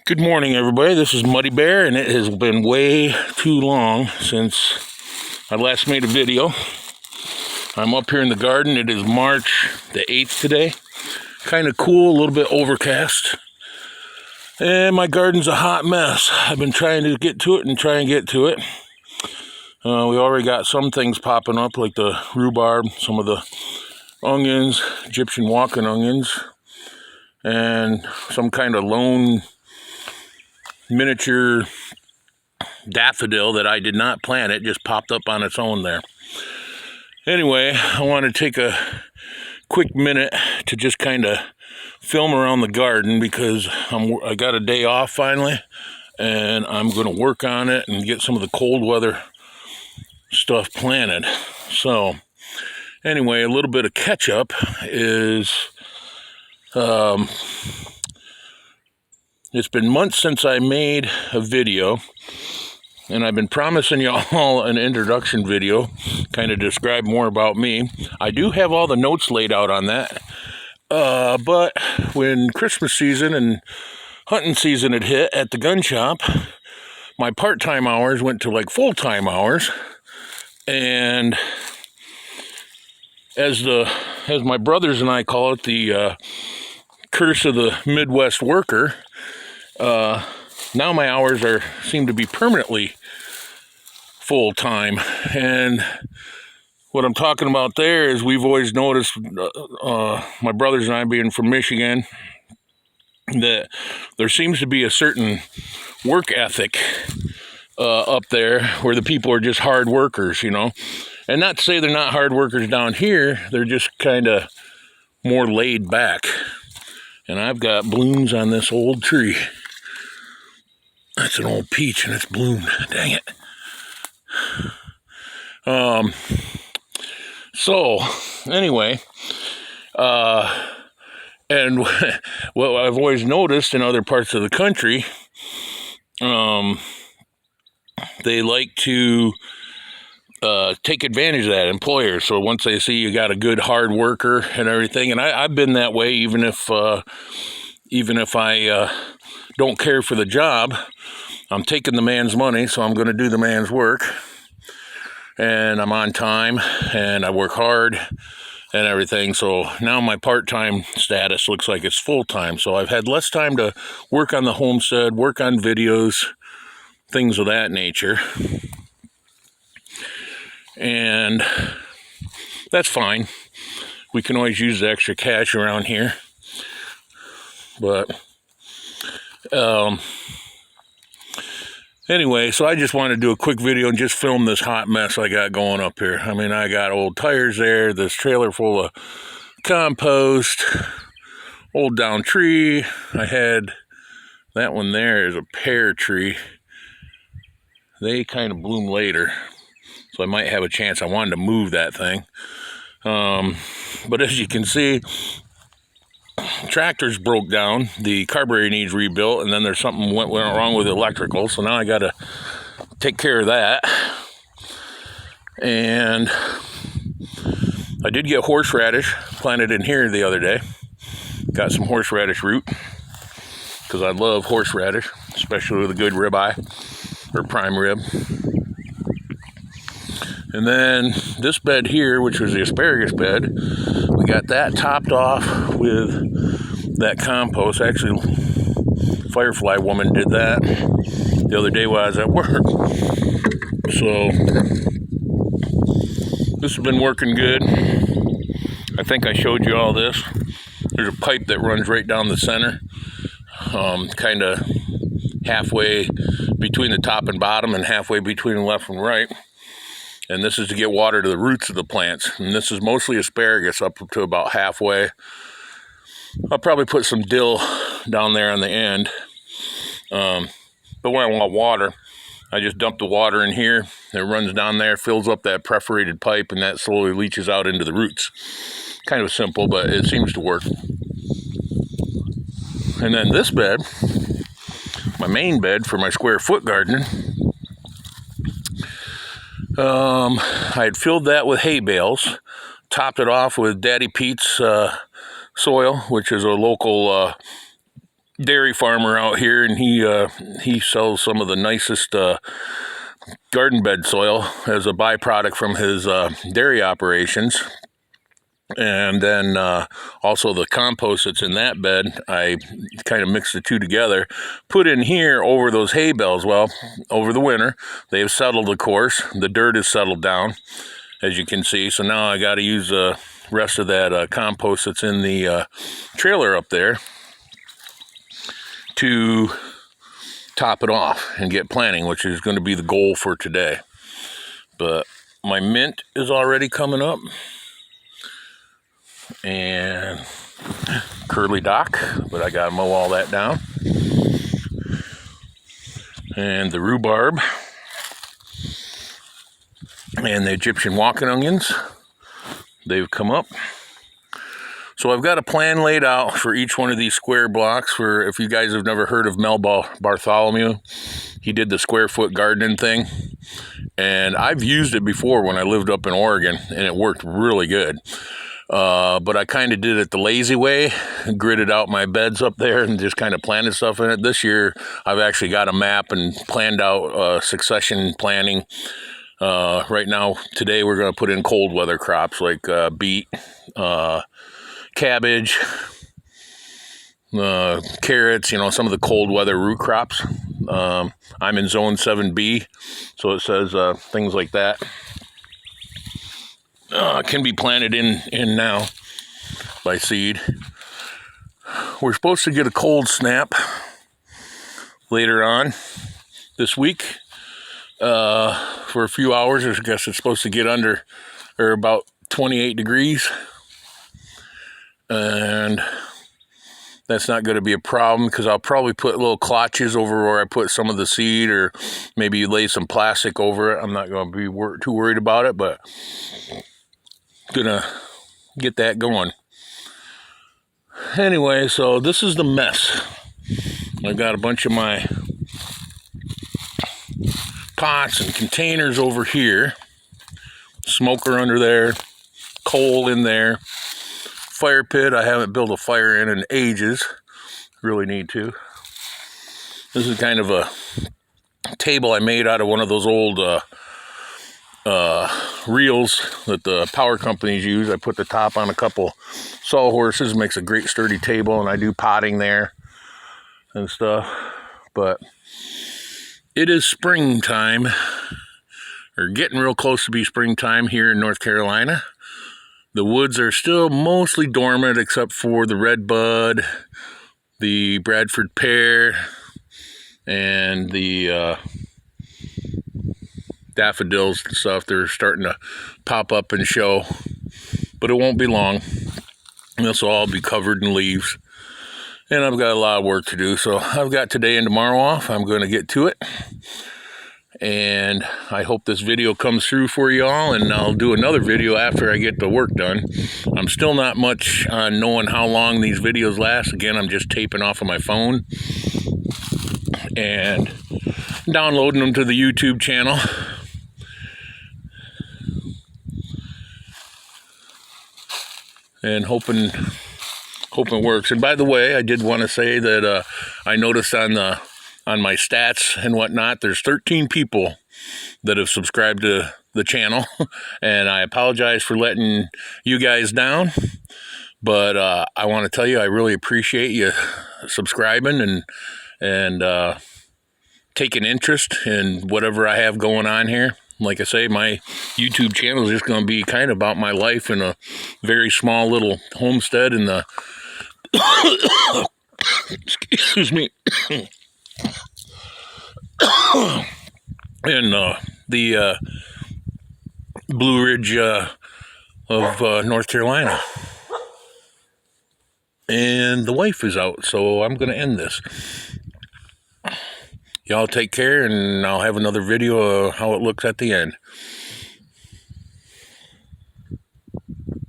Good morning, everybody. This is Muddy Bear, and it has been way too long since I last made a video. I'm up here in the garden. It is March the 8th today. Kind of cool, a little bit overcast. And my garden's a hot mess. I've been trying to get to it and try and get to it. We already got some things popping up, like the rhubarb, some of the onions, Egyptian walking onions, and some kind of lone miniature daffodil that I did not plant. It just popped up on its own there. Anyway, I want to take a quick minute to just kind of film around the garden because I got a day off finally, and I'm going to work on it and get some of the cold weather stuff planted. So anyway, a little bit of catch up is it's been months since I made a video, and I've been promising y'all an introduction video, kind of describe more about me. I do have all the notes laid out on that, but when Christmas season and hunting season had hit at the gun shop, my part-time hours went to like full-time hours, and as my brothers and I call it, the curse of the Midwest worker, now my hours seem to be permanently full-time. And what I'm talking about there is we've always noticed, my brothers and I being from Michigan, that there seems to be a certain work ethic up there where the people are just hard workers, you know. And not to say they're not hard workers down here, they're just kind of more laid back. And I've got blooms on this old tree. That's an old peach and it's bloomed. Dang it. So anyway, and what I've always noticed in other parts of the country, they like to take advantage of that, employers. So once they see you got a good hard worker and everything, and I've been that way, even if I don't care for the job, I'm taking the man's money, so I'm going to do the man's work, and I'm on time, and I work hard and everything. So now my part-time status looks like it's full-time. So I've had less time to work on the homestead, work on videos, things of that nature. And that's fine. We can always use the extra cash around here. But anyway, so I just wanted to do a quick video and just film this hot mess I got going up here. I mean, I got old tires there, this trailer full of compost, old down tree. I had that one there is a pear tree. They kind of bloom later, so I might have a chance. I wanted to move that thing. But as you can see, tractor's broke down. The carburetor needs rebuilt, and then there's something went wrong with the electrical. So now I got to take care of that. And I did get horseradish planted in here the other day. Got some horseradish root because I love horseradish, especially with a good ribeye or prime rib. And then this bed here, which was the asparagus bed, we got that topped off with that compost. Actually, Firefly woman did that the other day while I was at work. So this has been working good. I think I showed you all this. There's a pipe that runs right down the center, kind of halfway between the top and bottom and halfway between the left and right. And this is to get water to the roots of the plants. And this is mostly asparagus up to about halfway. I'll probably put some dill down there on the end. But when I want water, I just dump the water in here. It runs down there, fills up that perforated pipe, and that slowly leaches out into the roots. Kind of simple, but it seems to work. And then this bed, my main bed for my square foot garden, I had filled that with hay bales, topped it off with Daddy Pete's soil, which is a local dairy farmer out here, and he sells some of the nicest garden bed soil as a byproduct from his dairy operations. And then also the compost that's in that bed, I kind of mix the two together, put in here over those hay bales. Well, over the winter, they've settled, of course. The dirt has settled down, as you can see. So now I got to use the rest of that compost that's in the trailer up there to top it off and get planting, which is going to be the goal for today. But my mint is already coming up. And curly dock, but I gotta mow all that down. And the rhubarb and the Egyptian walking onions, they've come up. So I've got a plan laid out for each one of these square blocks. For if you guys have never heard of Mel Bartholomew, he did the square foot gardening thing, and I've used it before when I lived up in Oregon, and it worked really good. But I kind of did it the lazy way, gridded out my beds up there and just kind of planted stuff in it. This year, I've actually got a map and planned out succession planting. Right now, today, we're going to put in cold weather crops like beet, cabbage, carrots, some of the cold weather root crops. I'm in zone 7B, so it says things like that. Can be planted in now by seed. We're supposed to get a cold snap later on this week for a few hours. I guess it's supposed to get under or about 28 degrees, and that's not going to be a problem because I'll probably put little clutches over where I put some of the seed, or maybe lay some plastic over it. I'm not going to be too worried about it, but gonna get that going. Anyway, so this is the mess. I've got a bunch of my pots and containers over here, smoker under there, coal in there, fire pit. I haven't built a fire in ages. Really need to. This is kind of a table I made out of one of those old reels that the power companies use. I put the top on a couple sawhorses, makes a great sturdy table, and I do potting there and stuff. But it is springtime, or getting real close to be springtime here in North Carolina. The woods are still mostly dormant except for the redbud, the Bradford pear, and the daffodils and stuff. They're starting to pop up and show, but it won't be long. This will all be covered in leaves, and I've got a lot of work to do. So I've got today and tomorrow off. I'm going to get to it, and I hope this video comes through for you all, and I'll do another video after I get the work done. I'm still not much on knowing how long these videos last. Again, I'm just taping off of my phone and downloading them to the YouTube channel. And hoping works. And by the way, I did want to say that I noticed on my stats and whatnot, there's 13 people that have subscribed to the channel, and I apologize for letting you guys down. But I want to tell you, I really appreciate you subscribing and taking interest in whatever I have going on here. Like I say, my YouTube channel is just going to be kind of about my life in a very small little homestead in the excuse me in the Blue Ridge of North Carolina. And the wife is out, so I'm going to end this. Y'all take care, and I'll have another video of how it looks at the end.